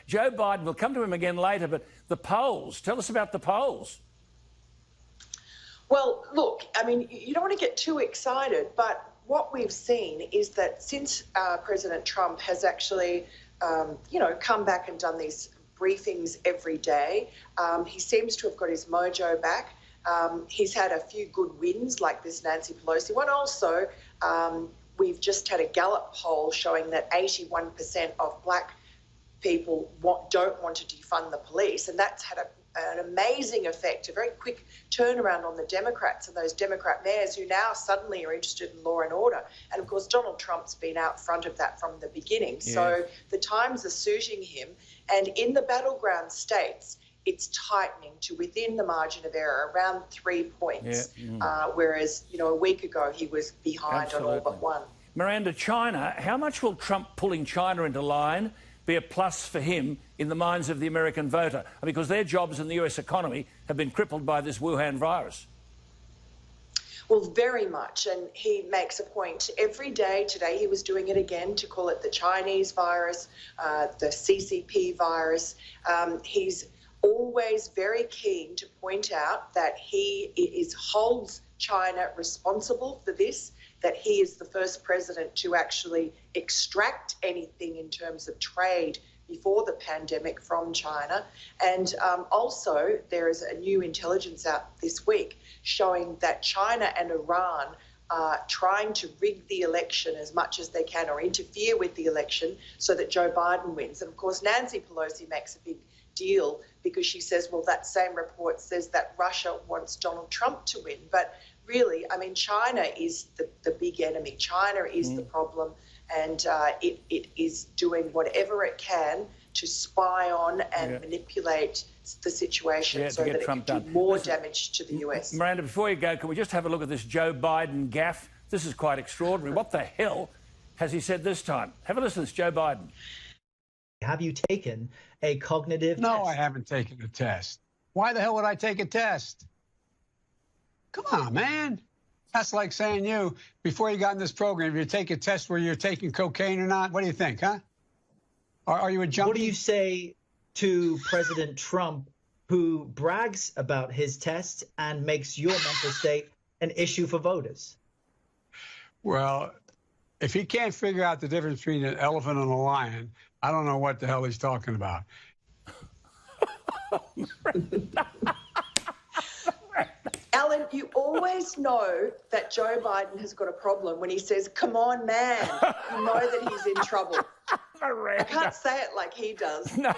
Joe Biden, we'll come to him again later, but the polls, tell us about the polls. Well, look, I mean, you don't want to get too excited, but what we've seen is that since President Trump has actually, come back and done these briefings every day, he seems to have got his mojo back. He's had a few good wins, like this Nancy Pelosi one. Also, we've just had a Gallup poll showing that 81% of black people don't want to defund the police, and that's had an amazing effect, a very quick turnaround on the Democrats and those Democrat mayors who now suddenly are interested in law and order. And of course, Donald Trump's been out front of that from the beginning. Yeah. So the times are suiting him. And in the battleground states, it's tightening to within the margin of error, around 3 points, whereas, a week ago he was behind on all but one. Miranda, China, how much will Trump pulling China into line be a plus for him in the minds of the American voter? Because their jobs in the US economy have been crippled by this Wuhan virus. Well, very much. And he makes a point every day. Today he was doing it again to call it the Chinese virus, the CCP virus. He's always very keen to point out that he holds China responsible for this, that he is the first president to actually extract anything in terms of trade before the pandemic from China. And also there is a new intelligence out this week showing that China and Iran are trying to rig the election as much as they can, or interfere with the election so that Joe Biden wins. And of course, Nancy Pelosi makes a big deal because she says, well, that same report says that Russia wants Donald Trump to win. But really, I mean, China is the big enemy. China is the problem, and it is doing whatever it can to spy on and manipulate the situation so that it can do more damage to the US. Miranda, before you go, can we just have a look at this Joe Biden gaffe? This is quite extraordinary. What the hell has he said this time? Have a listen to this, Joe Biden. Have you taken a cognitive test? No, I haven't taken a test. Why the hell would I take a test? Come on, man. That's like saying before you got in this program, if you take a test where you're taking cocaine or not, what do you think, huh? Are you a junkie? What do you say to President Trump, who brags about his test and makes your mental state an issue for voters? Well, if he can't figure out the difference between an elephant and a lion, I don't know what the hell he's talking about. Alan, you always know that Joe Biden has got a problem when he says, come on, man. You know that he's in trouble. I can't say it like he does. No.